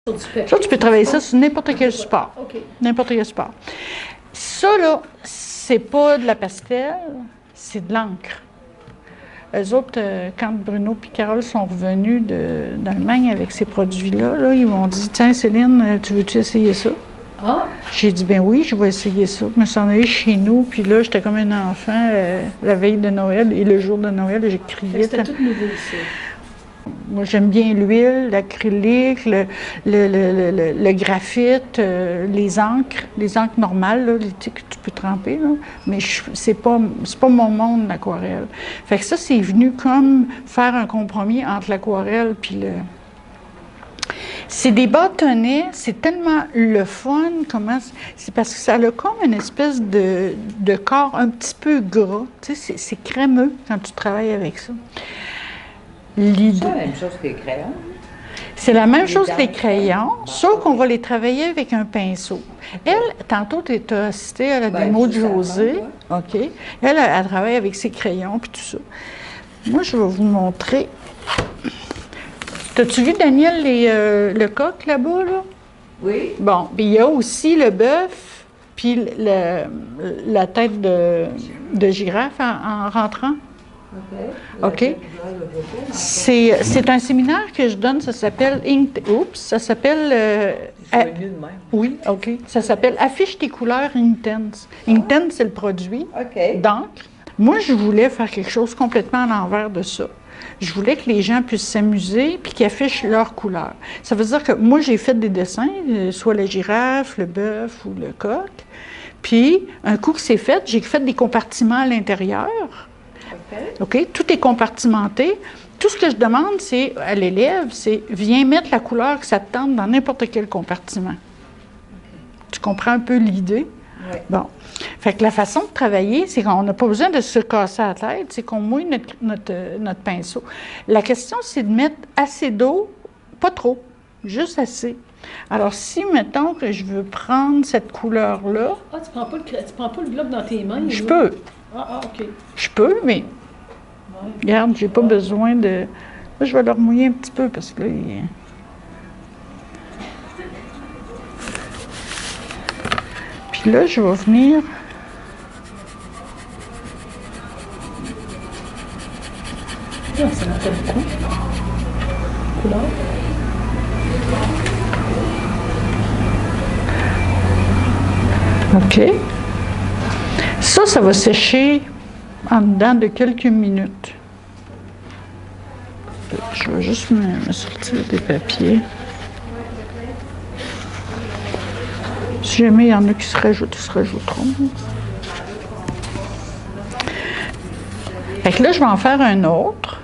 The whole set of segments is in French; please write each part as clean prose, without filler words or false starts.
Ça, tu peux travailler ça sur n'importe quel support. OK. N'importe quel support. Ça, là, c'est pas de la pastel, c'est de l'encre. Eux autres, quand Bruno et Carole sont revenus d'Allemagne avec ces produits-là, là, ils m'ont dit « Tiens, Céline, tu veux-tu essayer ça? » Ah! J'ai dit « Ben oui, je vais essayer ça. » Je me suis en allée chez nous, puis là, j'étais comme un enfant la veille de Noël et le jour de Noël, j'ai crié. C'était tout nouveau ici. Moi, j'aime bien l'huile, l'acrylique, le graphite, les encres normales, là, que tu peux tremper, là. Mais c'est pas mon monde, l'aquarelle. Fait que ça, c'est venu comme faire un compromis entre l'aquarelle puis le... C'est des bâtonnets, c'est tellement le fun, c'est parce que ça a comme une espèce de corps un petit peu gras. Tu sais, c'est crémeux quand tu travailles avec ça. C'est la même chose que les crayons. C'est la même chose que les crayons, sauf qu'on va les travailler avec un pinceau. Elle, tantôt, tu as assisté à la démo de Josée. OK. Elle travaille avec ses crayons puis tout ça. Moi, je vais vous montrer. T'as-tu vu, Daniel, le coq là-bas, là? Oui. Bon, puis il y a aussi le bœuf puis la tête de girafe en rentrant. OK. C'est un séminaire que je donne, ça s'appelle ça s'appelle oui, OK. Ça s'appelle Affiche tes couleurs Intense. Intense, c'est le produit d'encre. Moi, je voulais faire quelque chose complètement à l'envers de ça. Je voulais que les gens puissent s'amuser puis qu'ils affichent leurs couleurs. Ça veut dire que moi, j'ai fait des dessins, soit la girafe, le bœuf ou le coq. Puis, un coup que c'est fait, j'ai fait des compartiments à l'intérieur. OK? Tout est compartimenté. Tout ce que je demande à l'élève, c'est viens mettre la couleur que ça te tente dans n'importe quel compartiment. Tu comprends un peu l'idée? Oui. Bon. Fait que la façon de travailler, c'est qu'on n'a pas besoin de se casser la tête, c'est qu'on mouille notre pinceau. La question, c'est de mettre assez d'eau, pas trop, juste assez. Alors, si, mettons que je veux prendre cette couleur-là... Ah, tu prends pas le bloc dans tes mains? Je peux. Ah, OK. Je peux, mais... Regarde, j'ai pas besoin de... Là, je vais le remouiller un petit peu, parce que là, Puis là, je vais venir... Non, ça m'en fait beaucoup. Couleur. OK. Ça va sécher en dedans de quelques minutes. Je vais juste me sortir des papiers. Si jamais il y en a qui se rajoutent, ils se rajouteront. Fait que là, je vais en faire un autre.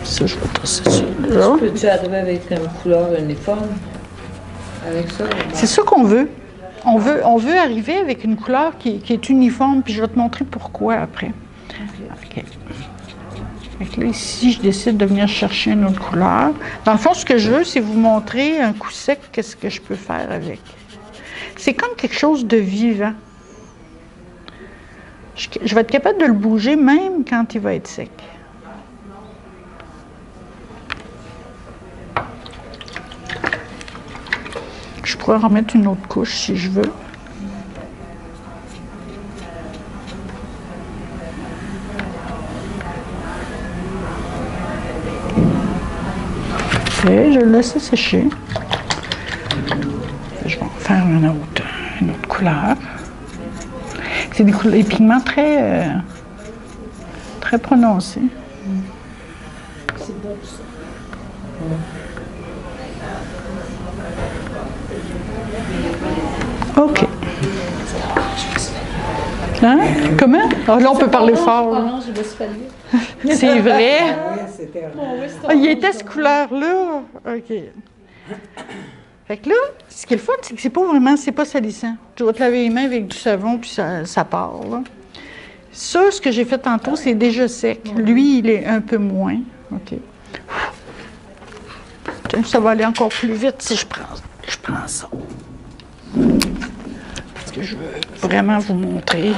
Ça, je vais tasser celui-là. Peux-tu arriver avec une couleur uniforme avec ça? C'est ça qu'on veut. On veut arriver avec une couleur qui est uniforme, puis je vais te montrer pourquoi après. OK. Fait que là, ici, je décide de venir chercher une autre couleur. Dans le fond, ce que je veux, c'est vous montrer un coup sec qu'est-ce que je peux faire avec. C'est comme quelque chose de vivant. Je vais être capable de le bouger même quand il va être sec. Je pourrais en remettre une autre couche si je veux. OK, je le laisse sécher. Je vais en faire une autre couleur. C'est des pigments très prononcés. C'est bon, ça. OK. Hein? Comment? Ah, là, on peut parler fort. Là. Orange, C'est vrai. Oui, c'était Ah, il était cette couleur-là. OK. Fait que là, ce qui est le fun, c'est que c'est pas salissant. Tu vas te laver les mains avec du savon, puis ça part, là. Ça, ce que j'ai fait tantôt, c'est déjà sec. Lui, il est un peu moins. OK. Ça va aller encore plus vite si je prends ça. Parce que je veux vraiment vous montrer.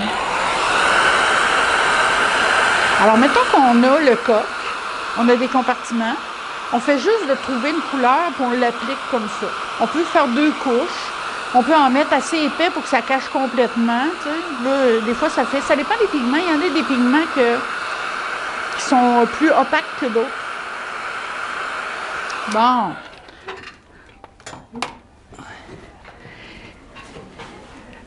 Alors, mettons qu'on a le coq. On a des compartiments. On fait juste de trouver une couleur puis on l'applique comme ça. On peut faire 2 couches. On peut en mettre assez épais pour que ça cache complètement. Tu sais. Là, des fois, ça dépend des pigments. Il y en a des pigments qui sont plus opaques que d'autres. Bon.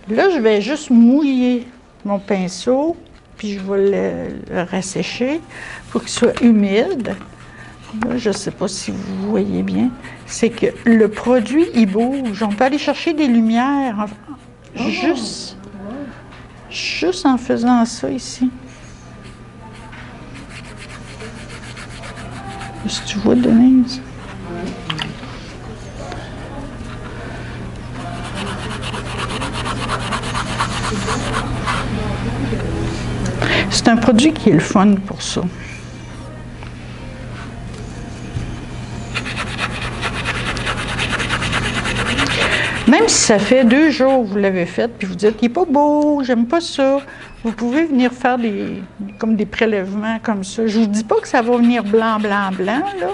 Là, je vais juste mouiller mon pinceau, puis je vais le rassécher pour qu'il soit humide. Là, je ne sais pas si vous voyez bien. C'est que le produit, il bouge. On peut aller chercher des lumières juste en faisant ça ici. Est-ce que tu vois, Denise? C'est un produit qui est le fun pour ça. Même si ça fait 2 jours que vous l'avez fait, puis vous dites, il n'est pas beau, j'aime pas ça, vous pouvez venir faire comme des prélèvements comme ça. Je ne vous dis pas que ça va venir blanc, blanc, blanc, là.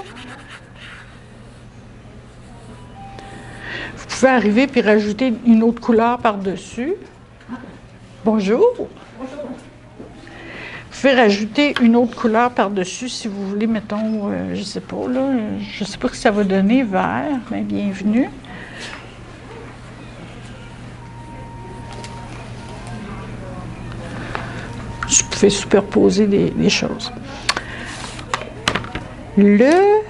Vous pouvez arriver puis rajouter une autre couleur par-dessus. Bonjour. Bonjour. Vous pouvez rajouter une autre couleur par-dessus si vous voulez, mettons, je sais pas, là, je sais pas ce que ça va donner, vert, mais bienvenue. Je pouvais superposer des choses. Le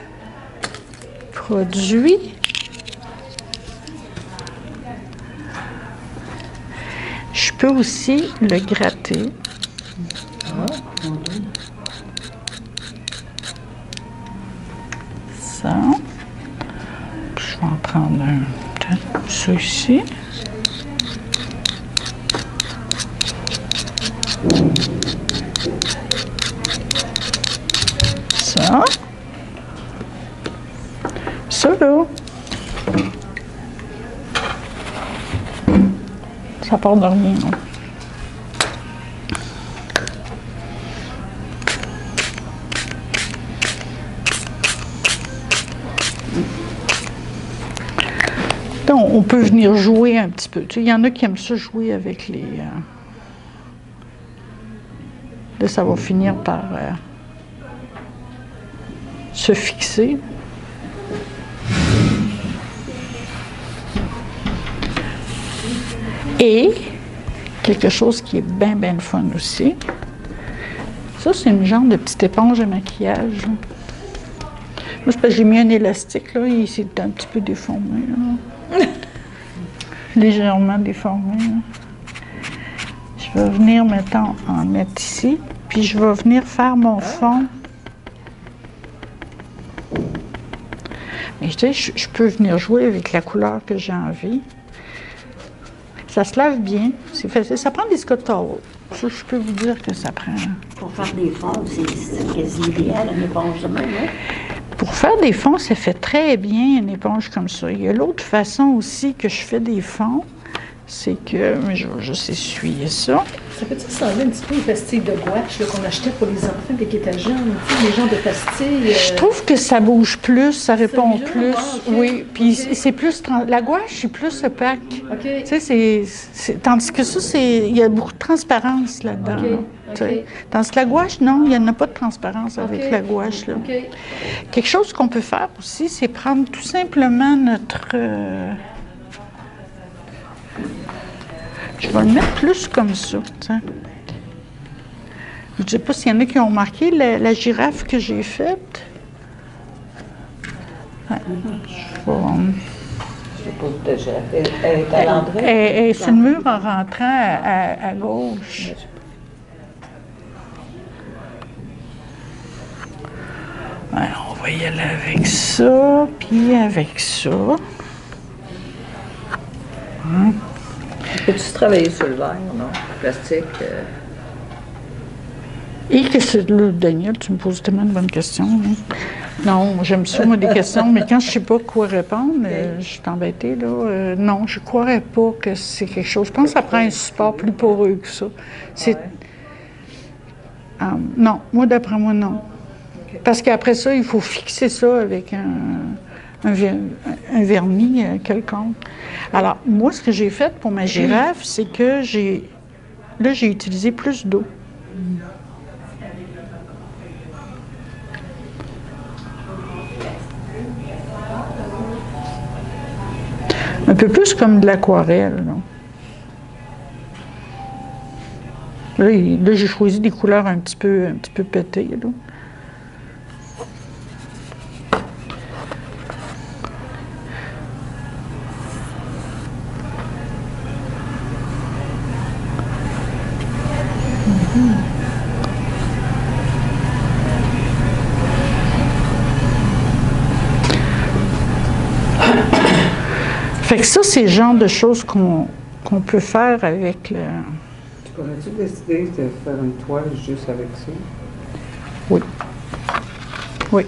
produit je peux aussi le gratter. Ça. Je vais en prendre peut-être ça ici. Ça. Ça là. Ça part de rien, non? Donc, on peut venir jouer un petit peu. Tu sais, il y en a qui aiment ça jouer avec les... Là, ça va finir par se fixer. Et quelque chose qui est bien, bien le fun aussi. Ça, c'est une genre de petite éponge à maquillage. Moi, c'est parce que j'ai mis un élastique, là, il s'est un petit peu déformé, là. Légèrement déformé, là. Je vais venir, mettons, en mettre ici, puis je vais venir faire mon fond. Mais tu sais, je peux venir jouer avec la couleur que j'ai envie. Ça se lave bien, c'est facile. Ça prend des Scott Towels. Ça, je peux vous dire que ça prend. Pour faire des fonds, c'est quasi idéal, une éponge de même, hein? Pour faire des fonds, ça fait très bien une éponge comme ça. Il y a l'autre façon aussi que je fais des fonds, c'est que je vais juste essuyer ça. Ça peut-tu ressembler un petit peu aux pastilles de gouache là, qu'on achetait pour les enfants dès qu'ils étaient jeunes, tu sais, les genres de pastilles? Je trouve que ça bouge plus, ça répond plus. Ah, okay. Oui, puis okay. c'est plus... La gouache, c'est plus opaque. Okay. Tu sais, tandis que ça, il y a beaucoup de transparence là-dedans. Okay. Là, okay. Tandis que la gouache, non, il n'y en a pas de transparence avec la gouache. Là. Okay. Quelque chose qu'on peut faire aussi, c'est prendre tout simplement notre... Je vais le mettre plus comme ça. T'sais. Je ne sais pas s'il y en a qui ont remarqué la girafe que j'ai faite. Ouais. Je sais pas où ta girafe. Elle est à l'entrée. Elle est sur le mur en rentrant à gauche. Ouais, on va y aller avec ça, puis avec ça. Hein? Peux-tu travailler sur le verre, non? Plastique? Et que c'est là, Daniel, tu me poses tellement de bonnes questions. Hein? Non, j'aime ça, moi, des questions, mais quand je ne sais pas quoi répondre, je suis embêtée, là. Non, je ne croirais pas que c'est quelque chose. Je pense que ça prend un support plus poreux que ça. C'est... non, moi, d'après moi, non. Parce qu'après ça, il faut fixer ça avec un vernis quelconque. Alors, moi, ce que j'ai fait pour ma girafe, c'est que j'ai utilisé plus d'eau. Un peu plus comme de l'aquarelle. Là, j'ai choisi des couleurs un petit peu pétées. Là. Fait que ça, c'est le genre de choses qu'on peut faire avec le... Tu aurais-tu décidé de faire une toile juste avec ça? Oui. Oui.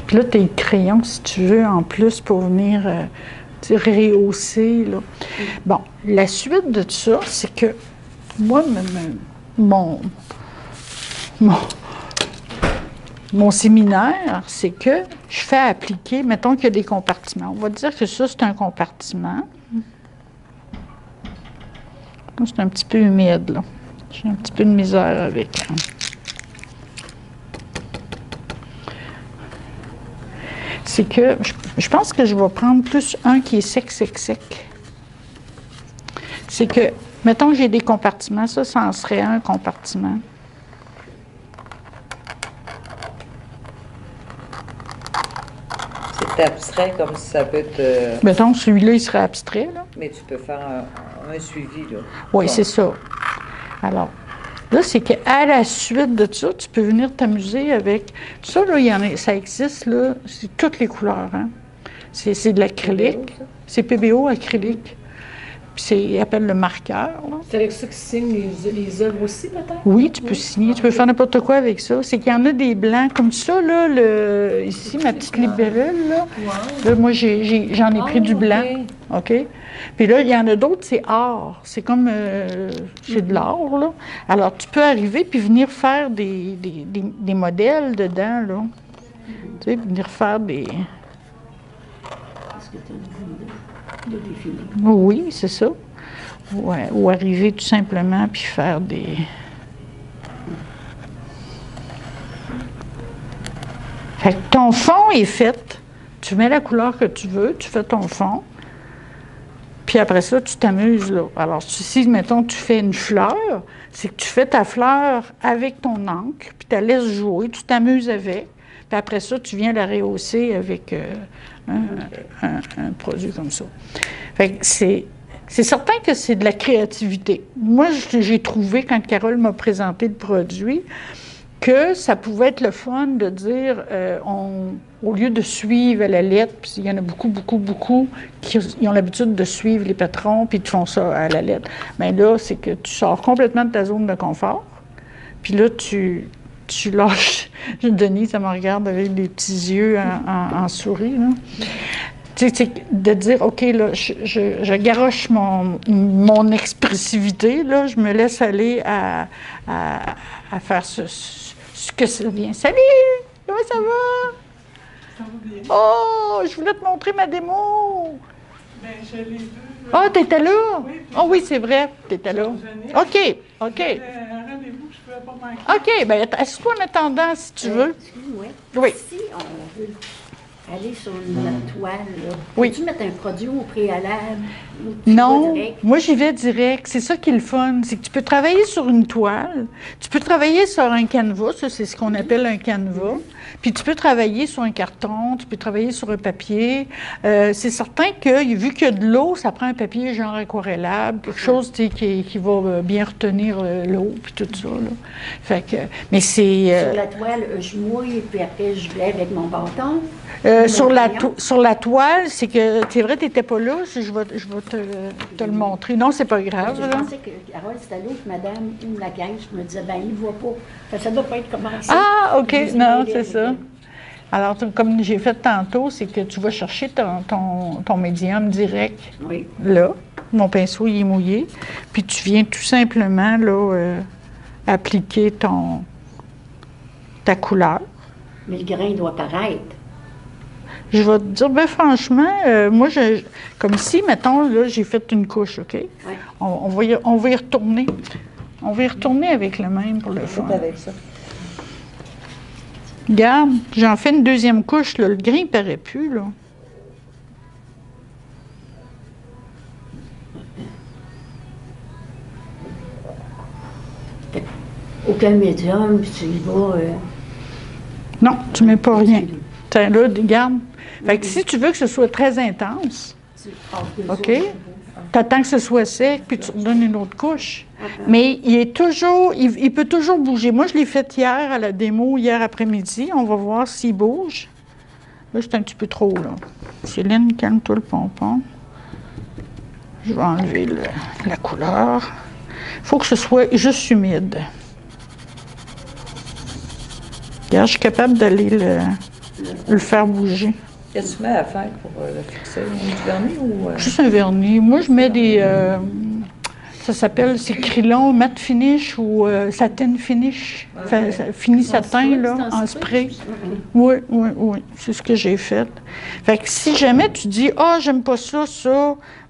Puis là, tu as les crayons, si tu veux, en plus, pour venir rehausser. Là. Bon, la suite de ça, c'est que moi, mon séminaire, c'est que je fais appliquer, mettons qu'il y a des compartiments. On va dire que ça, c'est un compartiment. C'est un petit peu humide, là. J'ai un petit peu de misère avec. C'est que je pense que je vais prendre plus un qui est sec. C'est que, mettons que j'ai des compartiments, ça en serait un compartiment. C'est abstrait comme ça peut être... Mettons, celui-là, il serait abstrait, là. Mais tu peux faire un suivi, là. Oui, c'est ça. Alors, là, c'est qu'à la suite de ça, tu peux venir t'amuser avec... Ça, là, ça existe, là, c'est toutes les couleurs, hein. C'est de l'acrylique. C'est PBO acrylique. Puis ils appellent le marqueur, là. C'est avec ça qu'ils signent les œuvres aussi, peut-être? Oui, tu peux signer, tu peux faire n'importe quoi avec ça. C'est qu'il y en a des blancs comme ça, là, ici, ma petite libellule, là. Wow. Là, moi, j'en ai pris du blanc, OK? Puis là, il y en a d'autres, c'est or. C'est comme, c'est de l'or, là. Alors, tu peux arriver puis venir faire des modèles dedans, là. Tu sais, venir faire des... Est-ce que tu as de défiler? Oui, c'est ça. Ouais, ou arriver tout simplement puis faire des... Fait que ton fond est fait. Tu mets la couleur que tu veux, tu fais ton fond. Puis après ça, tu t'amuses, là. Alors, si, mettons, tu fais une fleur, c'est que tu fais ta fleur avec ton encre, puis tu la laisses jouer, tu t'amuses avec. Puis après ça, tu viens la rehausser avec un produit comme ça. Fait que c'est certain que c'est de la créativité. Moi, j'ai trouvé, quand Carole m'a présenté le produit, que ça pouvait être le fun de dire, au lieu de suivre à la lettre, puis il y en a beaucoup qui ont l'habitude de suivre les patrons, puis ils te font ça à la lettre. Mais là, c'est que tu sors complètement de ta zone de confort, puis là, tu lâches. Denis, ça me regarde avec des petits yeux en souris, là. Tu sais, de dire, OK, là, je garoche mon expressivité, là, je me laisse aller à faire ce que ça vient. Salut! Comment ça va? Ça va bien. Oh, je voulais te montrer ma démo! Ben, je l'ai vu. Ah, t'étais là? Oui, Oh oui, c'est vrai, t'étais là. OK. C'était un rendez-vous que je ne pouvais pas manquer. OK, bien, assieds-toi en attendant, si tu veux. Excuse-moi. Oui. Si on veut aller sur notre toile, là, Oui. peux-tu mettre un produit au préalable? Ou tu vas Non, direct? moi j'y vais direct. C'est ça qui est le fun. C'est que tu peux travailler sur une toile, tu peux travailler sur un canevas, ça c'est ce qu'on appelle un canevas, puis tu peux travailler sur un carton, tu peux travailler sur un papier. C'est certain que, vu qu'il y a de l'eau, ça prend un papier genre aquarellable, quelque chose tu sais, qui va bien retenir l'eau, puis tout ça. Là. Fait que, mais c'est... Sur la toile, je mouille, puis après je lève avec mon bâton. Sur la toile, c'est que, c'est vrai, tu n'étais pas là, je vais te le montrer. Non, c'est pas grave. Je Là. pensais que Carole, c'était l'autre madame, une la caisse, je me disais, ben il ne voit pas. Ça ne doit pas être comme ça. Ah, OK, Je non, dis, c'est ça. Alors, comme j'ai fait tantôt, c'est que tu vas chercher ton médium direct, Oui. là. Mon pinceau, il est mouillé. Puis tu viens tout simplement, là, appliquer ta couleur. Mais le grain doit paraître. Je vais te dire, ben franchement, moi, comme ici, mettons, là, j'ai fait une couche, OK? Ouais. On va y retourner. On va y retourner avec le même pour le fun. Avec ça. Regarde, j'en fais une deuxième couche, là. Le grain ne paraît plus, là. Aucun médium, puis tu y vas. Non, tu ne mets pas rien. Tiens, là, regarde. Fait que si tu veux que ce soit très intense, Tu passes deux OK? autres. Tu attends que ce soit sec, puis tu redonnes une autre couche. Mais il est toujours, il peut toujours bouger. Moi, je l'ai fait hier à la démo, hier après-midi. On va voir s'il bouge. Là, c'est un petit peu trop, là. Céline, calme-toi le pompon. Je vais enlever la couleur. Il faut que ce soit juste humide. Regarde, je suis capable d'aller le faire bouger. Qu'est-ce que tu mets à faire pour le fixer? Du vernis ou... Juste un vernis. Moi, je mets des... ça s'appelle, c'est Krylon matte finish ou satin finish. Fini satin, là, en spray. Oui, oui, oui. C'est ce que j'ai fait. Fait que si jamais tu dis, ah, j'aime pas ça,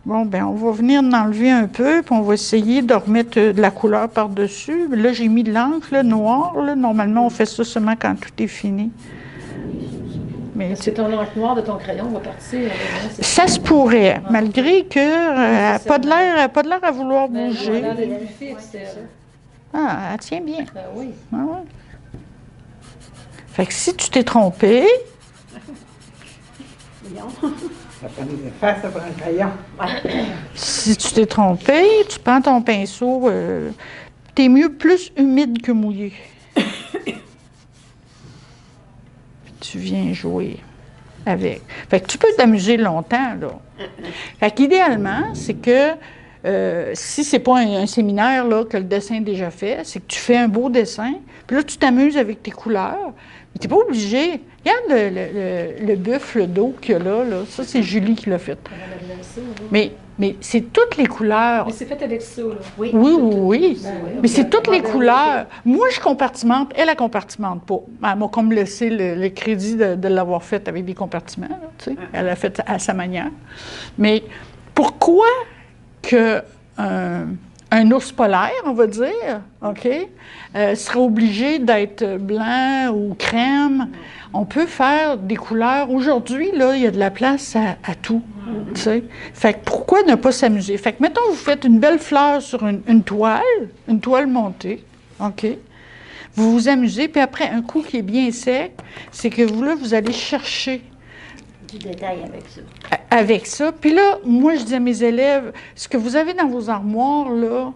bon, ben on va venir en enlever un peu, puis on va essayer de remettre de la couleur par-dessus. Là, j'ai mis de l'encre, là, noire. Là. Normalement, on fait ça seulement quand tout est fini. Mais Est-ce que ton encre noire de ton crayon va partir? ça se pourrait, malgré que elle n'a pas de l'air à vouloir bouger. Elle a l'air d'être plus fixe, elle. Ah, elle tient bien. Ben oui. Ah ouais. Fait que si tu t'es trompé, Ça prend des effaces, ça prend un crayon. si tu t'es trompé, tu prends ton pinceau. T'es mieux plus humide que mouillé. Puis tu viens jouer avec. Fait que tu peux t'amuser longtemps, là. Fait qu'idéalement, c'est que si c'est pas un séminaire là, que le dessin est déjà fait, c'est que tu fais un beau dessin, puis là, tu t'amuses avec tes couleurs. Mais tu n'es pas obligé. Regarde le buffle d'eau qu'il y a là. Ça, c'est Julie qui l'a fait. Mais c'est toutes les couleurs. Mais c'est fait avec ça, là. Oui. Oui, oui, oui. Ben oui. Mais c'est toutes les couleurs. Moi, je compartimente. Elle, elle compartimente pas. Elle m'a comme laissé le crédit de l'avoir fait avec des compartiments. Là, tu sais. Elle l'a fait à sa manière. Mais pourquoi un ours polaire, on va dire, OK, sera obligé d'être blanc ou crème? On peut faire des couleurs. Aujourd'hui, là, il y a de la place à tout. Tu sais. Fait que pourquoi ne pas s'amuser? Fait que, mettons, vous faites une belle fleur sur une toile montée, OK? Vous vous amusez, puis après, un coup qui est bien sec, c'est que vous allez chercher Du détail avec ça. avec ça. Puis là, moi, je dis à mes élèves, ce que vous avez dans vos armoires, là,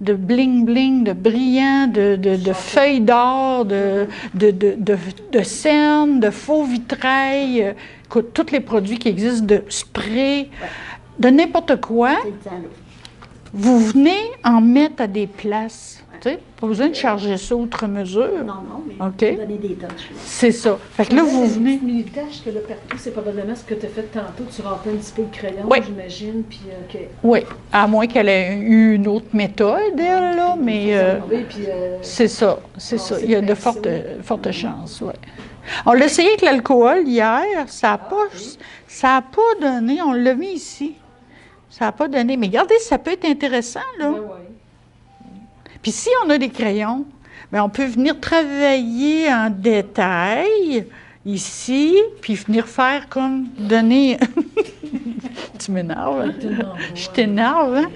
de bling-bling, de brillant, de feuilles d'or, de cernes, de faux vitrail, écoute, tous les produits qui existent, de spray, de n'importe quoi, C'est le temps, là. vous venez en mettre à des places. Tu sais, pas besoin de charger ça outre mesure. Non, non, mais OK. donner des touches. là. C'est ça. Fait que là, vous venez... Une tâche que là, partout, c'est probablement ce que tu as fait tantôt. Tu remplis un petit peu de crayon, Oui. j'imagine, puis OK. Oui, à moins qu'elle ait eu une autre méthode, elle, là, mais... Oui, puis... C'est ça, c'est ça. c'est Il y a de le fortes chances, oui. On l'a essayé avec l'alcool hier, ça n'a pas donné, on l'a mis ici. Ça n'a pas donné, mais regardez, ça peut être intéressant, là. ouais. Puis si on a des crayons, bien, on peut venir travailler en détail ici, puis venir faire comme donner... Tu m'énerves. Je t'énerve, hein?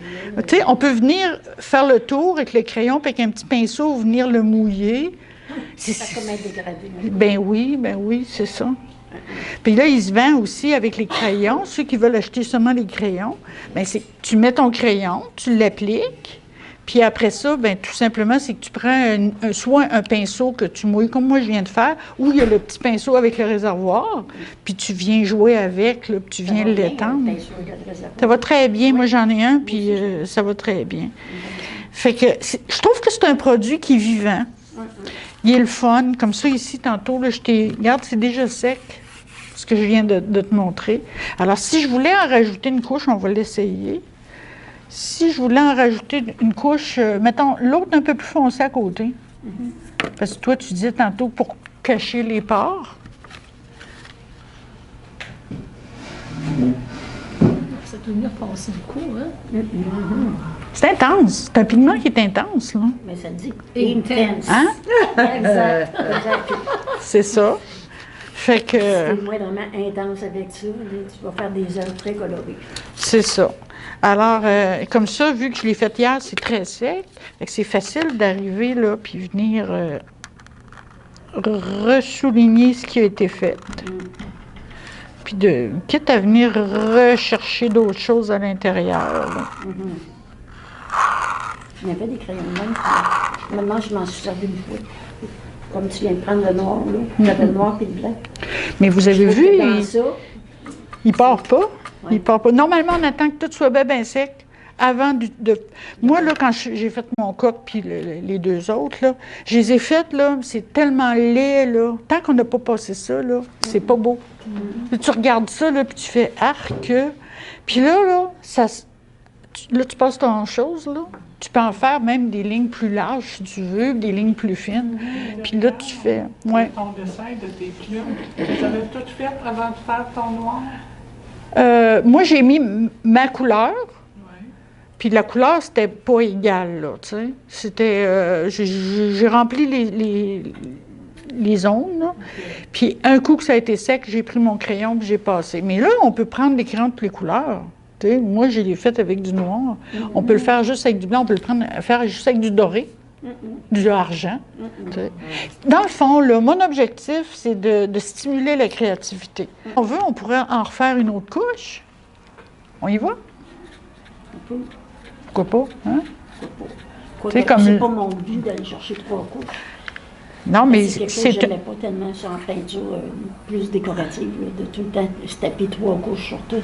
Tu sais, on peut venir faire le tour avec le crayon, puis avec un petit pinceau, venir le mouiller. Ça comme être dégradé. Ben oui, c'est ça. Puis là, il se vend aussi avec les crayons. Ceux qui veulent acheter seulement les crayons, bien, c'est tu mets ton crayon, tu l'appliques, puis après ça, bien, tout simplement, c'est que tu prends soit un pinceau que tu mouilles, comme moi je viens de faire, ou il y a le petit pinceau avec le réservoir, puis tu viens jouer avec, là, puis tu viens l'étendre. Ça va très bien. Moi, j'en ai un, puis ça va très bien. Fait que je trouve que c'est un produit qui est vivant. Il est le fun. Comme ça, ici, tantôt, là, regarde, c'est déjà sec, ce que je viens de te montrer. Alors, si je voulais en rajouter une couche, on va l'essayer. Si je voulais en rajouter une couche, mettons, l'autre un peu plus foncé à côté. Parce que toi, tu disais tantôt pour cacher les pores. Ça doit venir passer beaucoup, hein? C'est intense. C'est un pigment qui est intense, là. Mais ça dit Intense. Hein? Exact, exact. C'est ça. Fait que... C'est moindrement intense avec ça. Là, tu vas faire des œuvres très colorées. C'est ça. Alors, comme ça, vu que je l'ai fait hier, c'est très sec. Fait que c'est facile d'arriver là, puis venir ressouligner ce qui a été fait. Puis quitte à venir rechercher d'autres choses à l'intérieur. Là. Il y avait des crayons de même. Maintenant, je m'en suis servi une fois. Comme tu viens de prendre le noir, là. J'avais le noir et le blanc. Mais vous avez vu, Dans ça, il part pas. Ouais. Il part pas. Normalement, on attend que tout soit bien sec avant de... Moi, là, quand j'ai fait mon coq puis les deux autres, là, je les ai faites, là, c'est tellement laid, là. Tant qu'on n'a pas passé ça, là, c'est pas beau. Puis tu regardes ça, là, puis tu fais arc. Puis là, tu passes ton chose, là. Tu peux en faire même des lignes plus larges, si tu veux, des lignes plus fines. Puis là, tu fais... Ouais. Ton dessin de tes plumes, tu avais tout fait avant de faire ton noir? Moi, j'ai mis ma couleur. Oui. Puis la couleur, c'était pas égal, là, tu sais. C'était... j'ai rempli les zones, là. Puis un coup que ça a été sec, j'ai pris mon crayon puis j'ai passé. Mais là, on peut prendre des crayons de toutes les couleurs. Tu sais, moi, je l'ai fait avec du noir. On peut le faire juste avec du blanc, on peut le faire juste avec du doré, du argent. Tu sais. Dans le fond, là, mon objectif, c'est de stimuler la créativité. Si on veut, on pourrait en refaire une autre couche. On y va? Pourquoi pas? Hein? c'est comme- pas mon but d'aller chercher 3 couches. Non, mais C'est quelque chose que je n'aimais pas tellement sur la peinture plus décorative, là, de tout le temps se taper 3 couches sur tout. Là.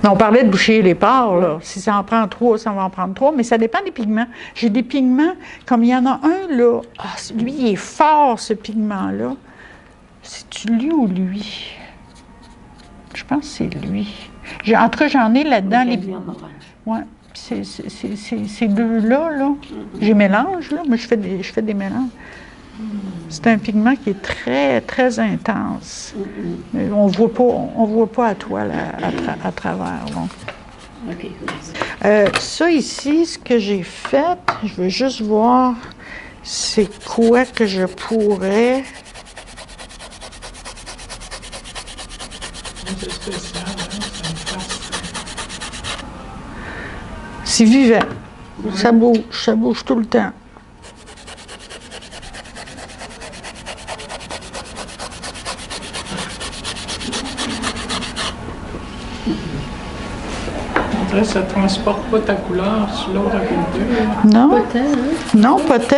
On parlait de boucher les pores, là. Si ça en prend 3, ça va en prendre 3, mais ça dépend des pigments. J'ai des pigments, comme il y en a un, là, lui, il est fort, ce pigment-là. C'est-tu lui ou lui? Je pense que c'est lui. En tout cas, j'en ai là-dedans. Ouais. Ces deux-là, là, j'ai mélange, là, mais je fais des mélanges. C'est un pigment qui est très, très intense. Mais on voit pas à toi là, à travers. Bon. OK, merci. Ça ici, ce que j'ai fait, je veux juste voir c'est quoi que je pourrais... C'est spécial, hein? C'est une face. C'est vivant. Ça bouge tout le temps. On dirait que ça ne transporte pas ta couleur sur l'autre agriculture. Non? Pas tant, hein? Non, pas tant.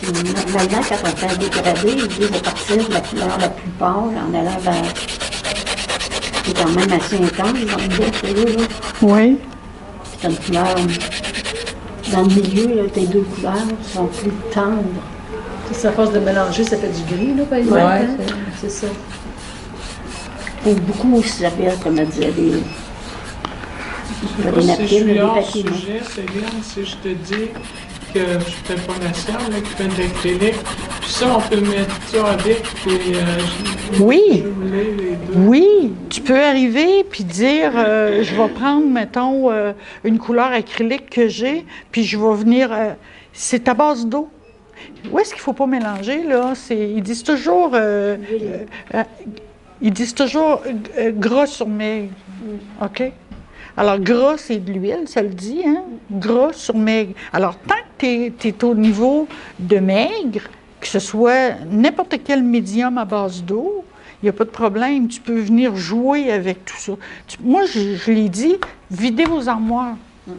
Normalement, quand on fait un dégradé, ils disent de partir de la couleur la plus pâle en allant vers... C'est quand même assez intense, donc là. Oui. C'est une couleur... Dans le milieu, là, tes 2 couleurs sont plus tendres. Si à force de mélanger, ça fait du gris, là, par exemple. Ouais, hein? C'est ça. Pour beaucoup servir, comme elle disait, des Je sais pas des si je napkins, suis des hors papiers. sujet, Céline, si je te dis que je fais pas la serre, là, qui fait de l'acrylique. Puis ça, on peut mettre ça avec, puis Oui. brûler les deux. Oui, tu peux arriver puis dire, je vais prendre, mettons, une couleur acrylique que j'ai, puis je vais venir, c'est à base d'eau. Où est-ce qu'il ne faut pas mélanger, là? Ils disent toujours, gras sur maigre, OK? Alors, gras, c'est de l'huile, ça le dit, hein? Gras sur maigre. Alors, tant que tu es au niveau de maigre, que ce soit n'importe quel médium à base d'eau, il n'y a pas de problème. Tu peux venir jouer avec tout ça. Moi, je l'ai dit, videz vos armoires.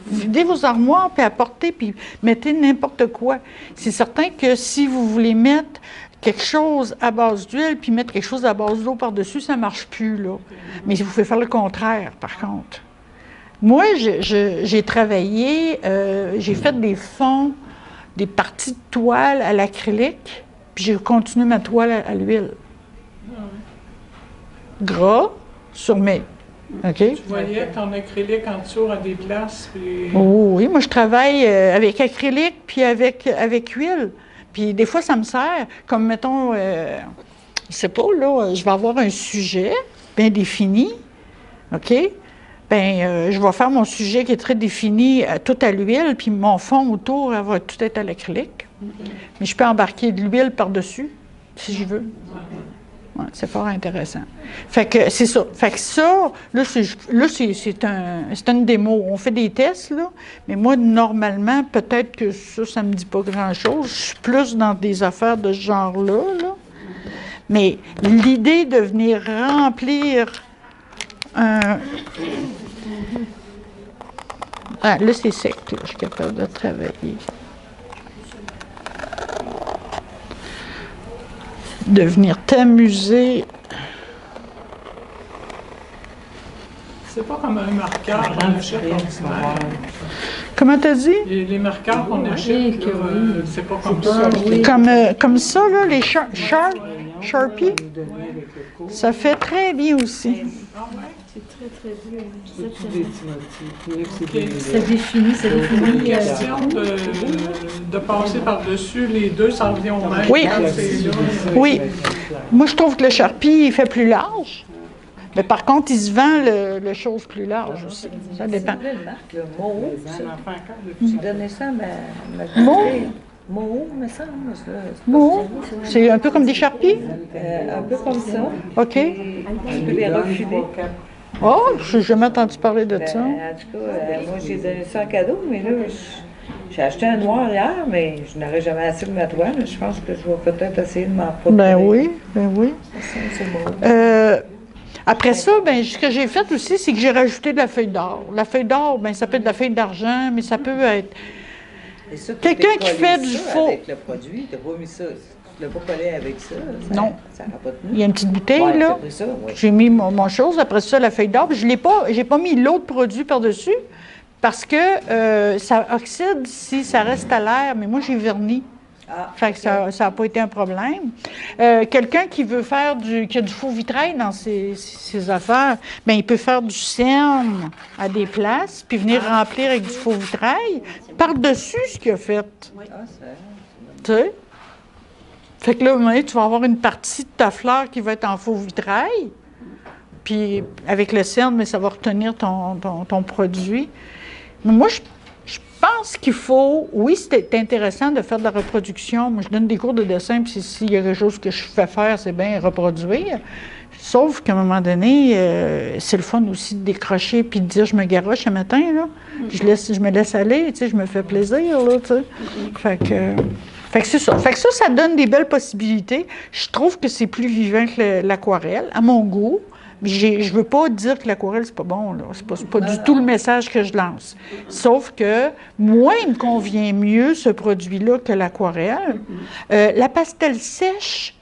Videz vos armoires, puis apportez, puis mettez n'importe quoi. C'est certain que si vous voulez mettre quelque chose à base d'huile, puis mettre quelque chose à base d'eau par-dessus, ça ne marche plus, là. Mais vous pouvez faire le contraire, par contre. Moi, j'ai travaillé, j'ai fait des fonds, des parties de toile à l'acrylique, puis j'ai continué ma toile à l'huile. Gras sur maigre. OK? Tu voyais ton acrylique en dessous à des places. Puis... Oh, oui, moi, je travaille avec acrylique puis avec huile. Puis des fois, ça me sert. Comme, mettons, je sais pas, là, je vais avoir un sujet bien défini. OK? Bien, je vais faire mon sujet qui est très défini, tout à l'huile, puis mon fond autour, elle va tout être à l'acrylique. Mais je peux embarquer de l'huile par-dessus, si je veux. Ouais, c'est fort intéressant. Fait que c'est ça. Fait que ça, là, c'est une démo. On fait des tests, là, mais moi, normalement, peut-être que ça me dit pas grand-chose. Je suis plus dans des affaires de ce genre-là, là. Mais l'idée de venir remplir un... Ah, là, c'est sec, là, je suis capable de travailler. De venir t'amuser. C'est pas comme un marqueur qu'on achète ordinaire. Comment t'as dit? Les marqueurs qu'on achète, là, c'est pas comme ça. Comme ça, là, les Sharpie, ça fait très bien aussi. C'est très, très bien. C'est des petits motifs. Ça définit, ça Une définit. question de passer par-dessus les deux, ça revient au même. Oui. Quand c'est là, Oui. Moi, je trouve que le Sharpie, il fait plus large. Mais par contre, il se vend le chose plus large aussi. Ça dépend. Marc, le mot, Un enfant encore depuis. tu donnais ça à ma Mot? Mot, me semble. Bon, c'est un peu comme des Sharpies? Un peu comme ça. OK. Tu peux les refiler. Oh, je n'ai jamais entendu parler de ça. En tout cas, moi, j'ai donné ça en cadeau, mais là, j'ai acheté un noir hier, mais je n'aurais jamais assez de ma toile. Je pense que je vais peut-être essayer de m'en procurer. Ben oui, ben oui. C'est beau. Après ça, ben, ce que j'ai fait aussi, c'est que j'ai rajouté de la feuille d'or. La feuille d'or, ben, ça peut être de la feuille d'argent, mais ça peut être... Et ça, tu Quelqu'un t'es qui collé fait du ça faux. avec le produit, tu n'as pas mis ça. Tu ne l'as pas collé avec ça. Non. Ça n'a pas tenu. Il y a une petite bouteille, Ouais, là. t'as pris ça, oui. J'ai mis mon chose, après ça, la feuille d'or. Je n'ai pas mis l'autre produit par-dessus parce que ça oxyde si ça reste à l'air, mais moi, j'ai verni. Ah, Fait que ça n'a pas été un problème. Quelqu'un qui veut faire qui a du faux vitrail dans ses affaires, bien, il peut faire du cerne à des places, puis venir remplir avec du faux vitrail par-dessus ce qu'il a fait. Tu sais? Fait que là, tu vas avoir une partie de ta fleur qui va être en faux vitrail, puis avec le cerne, mais ça va retenir ton produit. Mais moi, je pense qu'il faut, oui, c'est intéressant de faire de la reproduction. Moi, je donne des cours de dessin, puis s'il y a quelque chose que je fais faire, c'est bien reproduire. Sauf qu'à un moment donné, c'est le fun aussi de décrocher puis de dire je me garoche ce matin, là. Puis je me laisse aller, tu sais, je me fais plaisir, là, tu sais. Fait que c'est ça. Fait que ça donne des belles possibilités. Je trouve que c'est plus vivant que l'aquarelle, à mon goût. Je veux pas dire que l'aquarelle, c'est pas bon, là. C'est pas du tout le message que je lance. Sauf que moi, il me convient mieux ce produit-là que l'aquarelle. La pastel sèche,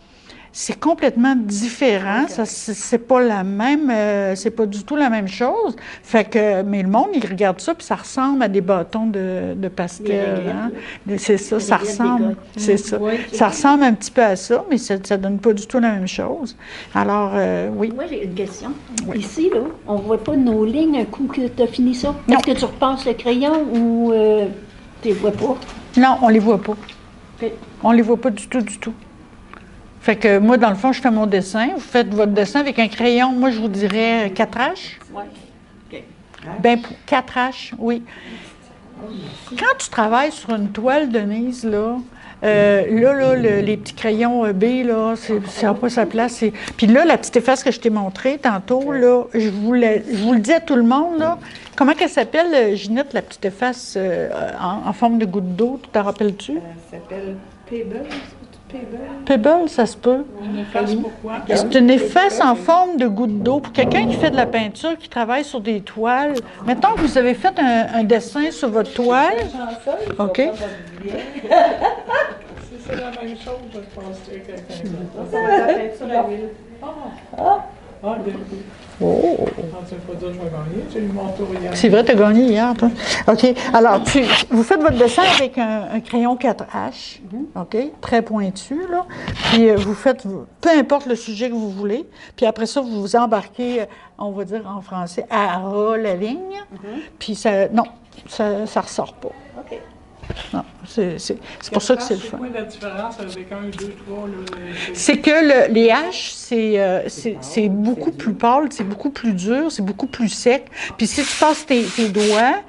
c'est complètement différent. Ça, c'est pas la même, c'est pas du tout la même chose. Fait que, mais le monde, il regarde ça, puis ça ressemble à des bâtons de pastel. Hein? C'est ça, ça ressemble. C'est ça. Ça ressemble un petit peu à ça, mais ça donne pas du tout la même chose. Alors, oui. Moi, j'ai une question. Ici, là, on ne voit pas nos lignes un coup que tu as fini ça. Non. Est-ce que tu repasses le crayon ou tu les vois pas? Non, on les voit pas. Ok. On les voit pas du tout, du tout. Fait que moi, dans le fond, je fais mon dessin. Vous faites votre dessin avec un crayon, moi, je vous dirais 4H. Oui. OK. Bien, 4H, oui. Quand tu travailles sur une toile, Denise, là, les petits crayons B, là, ça n'a pas sa place. Puis là, la petite efface que je t'ai montrée tantôt, là, je vous le dis à tout le monde, là, comment qu'elle s'appelle, Ginette, la petite efface en forme de goutte d'eau, tu t'en rappelles-tu? Ça s'appelle Pebble. Pebble, ça se peut. Une efface pourquoi? C'est une efface en forme de goutte d'eau. Pour quelqu'un qui fait de la peinture, qui travaille sur des toiles, mettons que vous avez fait un dessin sur votre toile. OK. C'est la même chose, je pense, que quelqu'un d'autre. Ah, bien. Oh! Ça veut pas dire que je vais gagner. J'ai eu mon tour hier. C'est vrai, tu as gagné hier, toi. OK. Alors, puis, vous faites votre dessin avec un crayon 4H, OK? Très pointu, là. Puis, vous faites, peu importe le sujet que vous voulez. Puis après ça, vous vous embarquez, on va dire en français, à ras la ligne. Puis, non, ça ressort pas. OK. Non, c'est pour ça que c'est le fun. C'est quoi la différence avec 1, 2, 3? C'est que les haches, c'est beaucoup plus pâle, c'est beaucoup plus dur, c'est beaucoup plus sec. Puis si tu passes tes doigts,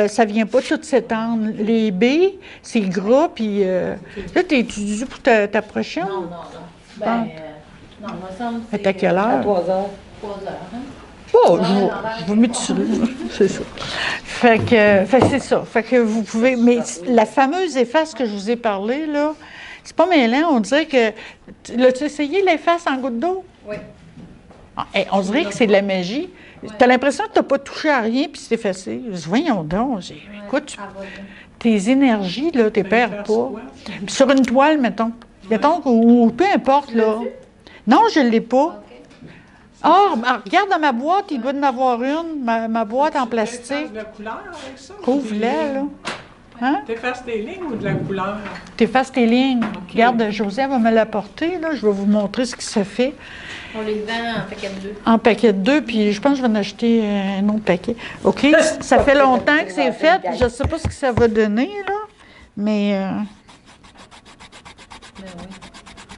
ça vient pas tout s'étendre. Les baies, c'est gras, puis là, t'es dû pour t'approcher? Non, non, non. Ben, non, moi, ça me À quelle À heure? 3 heures. 3 heures. Hein? Oh, je vous mets dessus, c'est ça. Fait que c'est ça. Fait que vous pouvez. Mais la fameuse efface que je vous ai parlé, là, c'est pas mêlant. On dirait que. L'as-tu essayé l'efface en goutte d'eau? Oui. Ah, on dirait que c'est de la magie. T'as l'impression que t'as pas touché à rien puis c'est effacé. Je dis, voyons donc. Écoute, tes énergies, là, t'es perds pas. Puis sur une toile, mettons. Mettons, ou peu importe, là. Non, je l'ai pas. Ah, regarde dans ma boîte, il doit y en avoir une, ma boîte en plastique. Tu de la couleur avec ça? Ouvre-la, là. Hein? T'effaces tes lignes ou de la couleur? T'effaces tes lignes. Regarde, José va me l'apporter, là. Je vais vous montrer ce qui se fait. On les vend en paquet de 2. En paquet de 2, puis je pense que je vais en acheter un autre paquet. OK? Ça fait longtemps que c'est fait. Je ne sais pas ce que ça va donner, là, mais... Ben oui.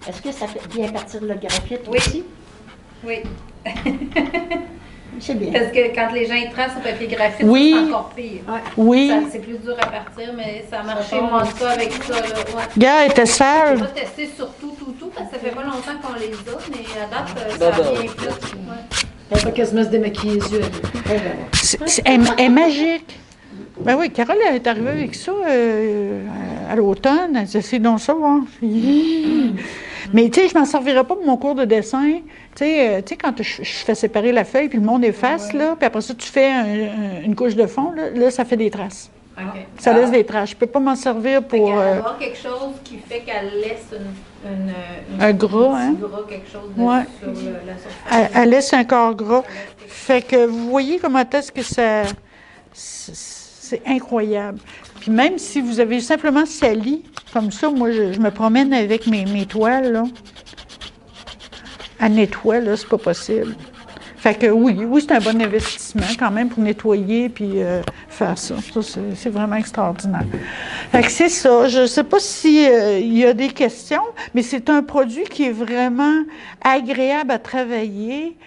Est-ce que ça vient partir le graphite Oui. aussi? Oui. C'est bien. Parce que quand les gens y tracent au papier graphite, Oui. c'est encore pire. Oui. C'est plus dur à partir, mais ça a marché, moi, en tout cas, avec ça. Là. Ouais. Gars, elle était On sale. va tester sur tout, parce que ça fait pas longtemps qu'on les a, mais à date, ça a bien fait. Ouais. Elle va quasiment se démaquiller les yeux. Elle est magique. Ben oui, Carole elle est arrivée avec ça à l'automne. Elle disait, c'est donc ça, hein? Mais tu sais, je m'en servirais pas pour mon cours de dessin. Tu sais, quand je fais séparer la feuille, puis le monde efface, là, puis après ça, tu fais une couche de fond, là, ça fait des traces. OK. Ça laisse des traces. Je peux pas m'en servir Fait pour... qu'elle va avoir quelque chose qui fait qu'elle laisse Un gras, hein? gras, quelque chose de, Ouais. sur la surface. Elle laisse un corps gras. Fait que vous voyez comment est-ce que ça... C'est incroyable. Puis même si vous avez simplement sali, comme ça, moi, je me promène avec mes toiles, là. À nettoyer, là, c'est pas possible. Fait que oui, c'est un bon investissement quand même pour nettoyer puis faire ça. Ça, c'est vraiment extraordinaire. Fait que c'est ça. Je ne sais pas s'il y a des questions, mais c'est un produit qui est vraiment agréable à travailler.